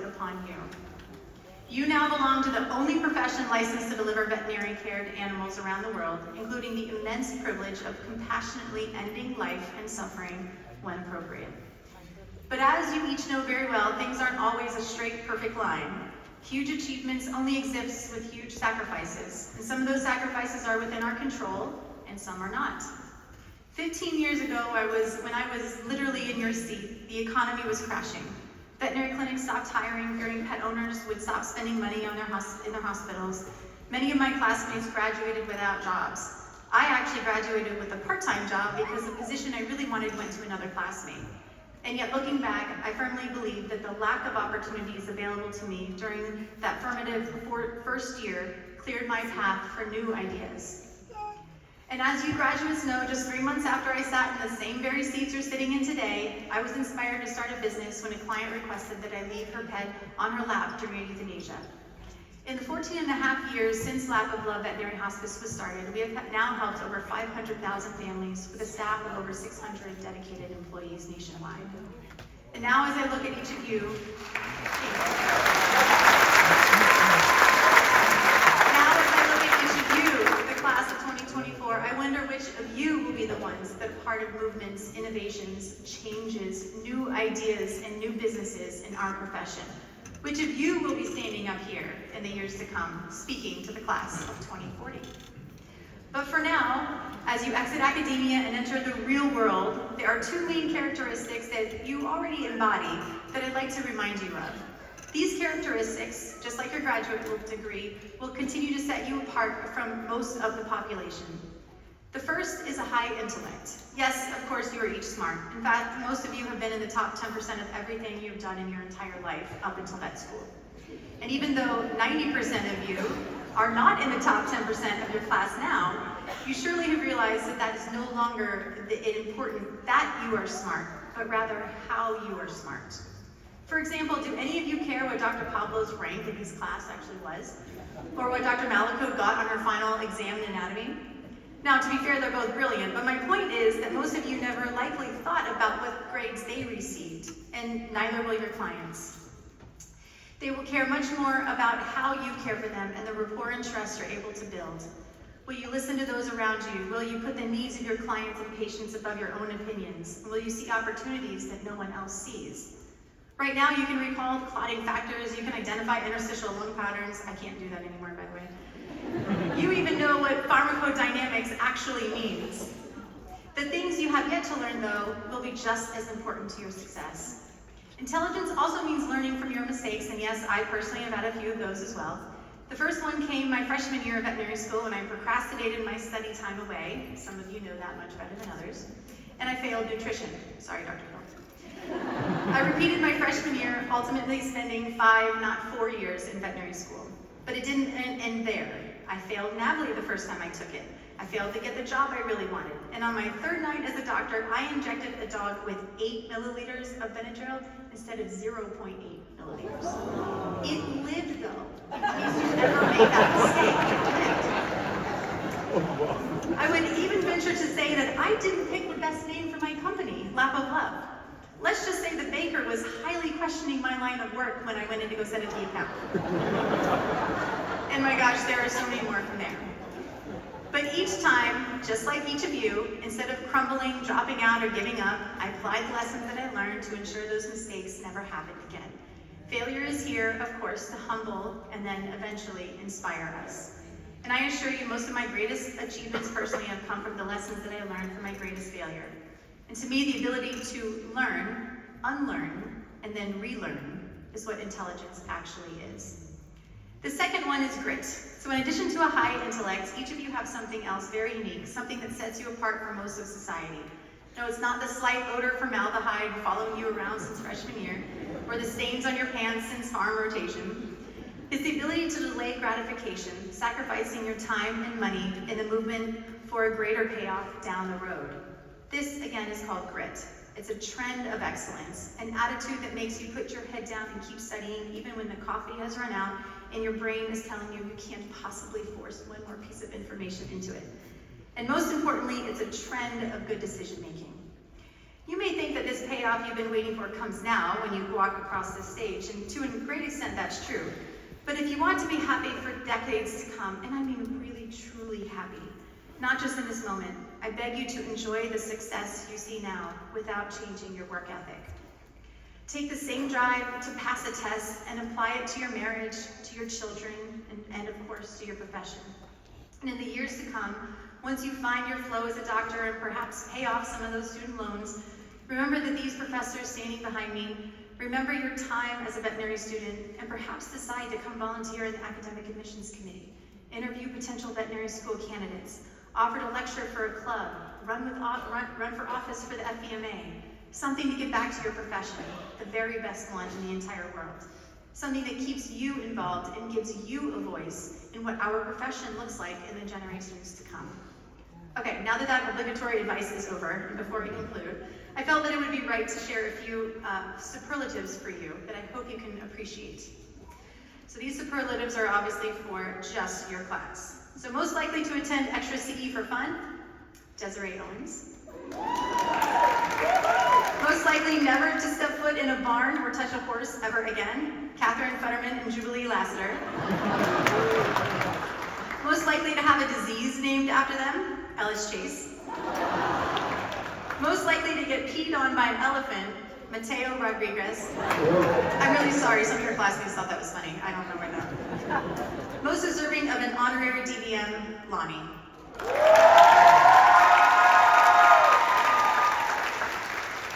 upon you. You now belong to the only profession licensed to deliver veterinary care to animals around the world, including the immense privilege of compassionately ending life and suffering when appropriate. But as you each know very well, things aren't always a straight, perfect line. Huge achievements only exist with huge sacrifices, and some of those sacrifices are within our control, and some are not. 15 years ago, when I was literally in your seat, the economy was crashing. Veterinary clinics stopped hiring, fearing pet owners would stop spending money on in their hospitals. Many of my classmates graduated without jobs. I actually graduated with a part-time job because the position I really wanted went to another classmate. And yet, looking back, I firmly believe that the lack of opportunities available to me during that formative first year cleared my path for new ideas. And as you graduates know, just 3 months after I sat in the same very seats you're sitting in today, I was inspired to start a business when a client requested that I leave her pet on her lap during euthanasia. In the 14.5 years since Lap of Love Veterinary Hospice was started, we have now helped over 500,000 families with a staff of over 600 dedicated employees nationwide. And now as I look at each of you, class of 2024, I wonder which of you will be the ones that are part of movements, innovations, changes, new ideas, and new businesses in our profession. Which of you will be standing up here in the years to come, speaking to the class of 2040? But for now, as you exit academia and enter the real world, there are two main characteristics that you already embody that I'd like to remind you of. These characteristics, just like your graduate degree, will continue to set you apart from most of the population. The first is a high intellect. Yes, of course, you are each smart. In fact, most of you have been in the top 10% of everything you've done in your entire life up until vet school. And even though 90% of you are not in the top 10% of your class now, you surely have realized that that is no longer important that you are smart, but rather how you are smart. For example, do any of you care what Dr. Pablo's rank in his class actually was? Or what Dr. Malako got on her final exam in anatomy? Now, to be fair, they're both brilliant, but my point is that most of you never likely thought about what grades they received, and neither will your clients. They will care much more about how you care for them and the rapport and trust you're able to build. Will you listen to those around you? Will you put the needs of your clients and patients above your own opinions? And will you see opportunities that no one else sees? Right now, you can recall the clotting factors, you can identify interstitial lung patterns. I can't do that anymore, by the way. You even know what pharmacodynamics actually means. The things you have yet to learn, though, will be just as important to your success. Intelligence also means learning from your mistakes, and yes, I personally have had a few of those as well. The first one came my freshman year of veterinary school when I procrastinated my study time away. Some of you know that much better than others. And I failed nutrition. Sorry, Dr. Hill. I repeated my freshman year, ultimately spending 5, not 4 years in veterinary school. But it didn't end there. I failed NAVLE the first time I took it. I failed to get the job I really wanted. And on my third night as a doctor, I injected a dog with 8 milliliters of Benadryl instead of 0.8 milliliters. It lived, though, in case you ever made that mistake. I would even venture to say that I didn't pick the best name for my company, Lap of Love. Let's just say the baker was highly questioning my line of work when I went in to go set up the account. And my gosh, there are so many more from there. But each time, just like each of you, instead of crumbling, dropping out, or giving up, I applied the lessons that I learned to ensure those mistakes never happened again. Failure is here, of course, to humble and then eventually inspire us. And I assure you, most of my greatest achievements personally have come from the lessons that I learned from my greatest failure. And to me, the ability to learn, unlearn, and then relearn is what intelligence actually is. The second one is grit. So in addition to a high intellect, each of you have something else very unique, something that sets you apart from most of society. No, it's not the slight odor of formaldehyde following you around since freshman year, or the stains on your pants since farm rotation. It's the ability to delay gratification, sacrificing your time and money in the movement for a greater payoff down the road. This, again, is called grit. It's a trend of excellence, an attitude that makes you put your head down and keep studying even when the coffee has run out and your brain is telling you you can't possibly force one more piece of information into it. And most importantly, it's a trend of good decision making. You may think that this payoff you've been waiting for comes now when you walk across this stage, and to a great extent that's true. But if you want to be happy for decades to come, and I mean really, truly happy, not just in this moment, I beg you to enjoy the success you see now without changing your work ethic. Take the same drive to pass a test and apply it to your marriage, to your children, and of course to your profession. And in the years to come, once you find your flow as a doctor and perhaps pay off some of those student loans, remember that these professors standing behind me, remember your time as a veterinary student, and perhaps decide to come volunteer in the academic admissions committee, interview potential veterinary school candidates, offer to lecture for a club, run for office for the FVMA, something to give back to your profession, the very best one in the entire world. Something that keeps you involved and gives you a voice in what our profession looks like in the generations to come. Okay, now that obligatory advice is over, and before we conclude, I felt that it would be right to share a few superlatives for you that I hope you can appreciate. So these superlatives are obviously for just your class. So most likely to attend extra CE for fun, Desiree Owens. Most likely never to step foot in a barn or touch a horse ever again, Catherine Futterman and Jubilee Lassiter. Most likely to have a disease named after them, Ellis Chase. Most likely to get peed on by an elephant, Mateo Rodriguez. I'm really sorry, some of your classmates thought that was funny. I don't know right now. Most deserving of an honorary DVM, Lonnie.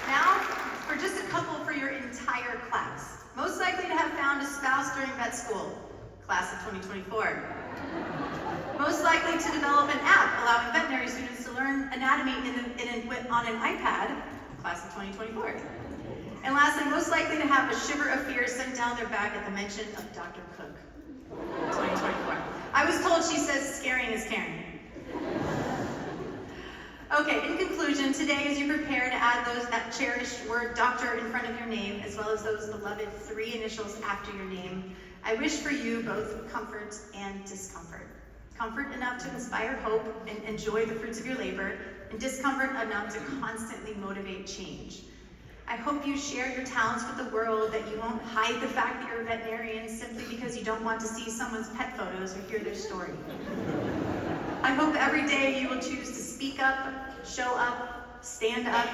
Now, for just a couple for your entire class. Most likely to have found a spouse during vet school, class of 2024. Most likely to develop an app allowing veterinary students to learn anatomy on an iPad, class of 2024. And lastly, most likely to have a shiver of fear sent down their back at the mention of Dr. Cook, 2024. I was told she says scaring is caring. Okay, in conclusion, today as you prepare to add that cherished word doctor in front of your name, as well as those beloved 3 initials after your name, I wish for you both comfort and discomfort. Comfort enough to inspire hope and enjoy the fruits of your labor, and discomfort enough to constantly motivate change. I hope you share your talents with the world, that you won't hide the fact that you're a veterinarian simply because you don't want to see someone's pet photos or hear their story. I hope every day you will choose to speak up, show up, stand up,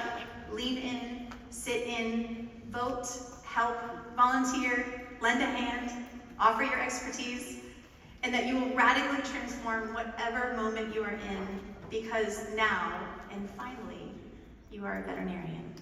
lean in, sit in, vote, help, volunteer, lend a hand, offer your expertise, and that you will radically transform whatever moment you are in, because now, and finally, you are a veterinarian.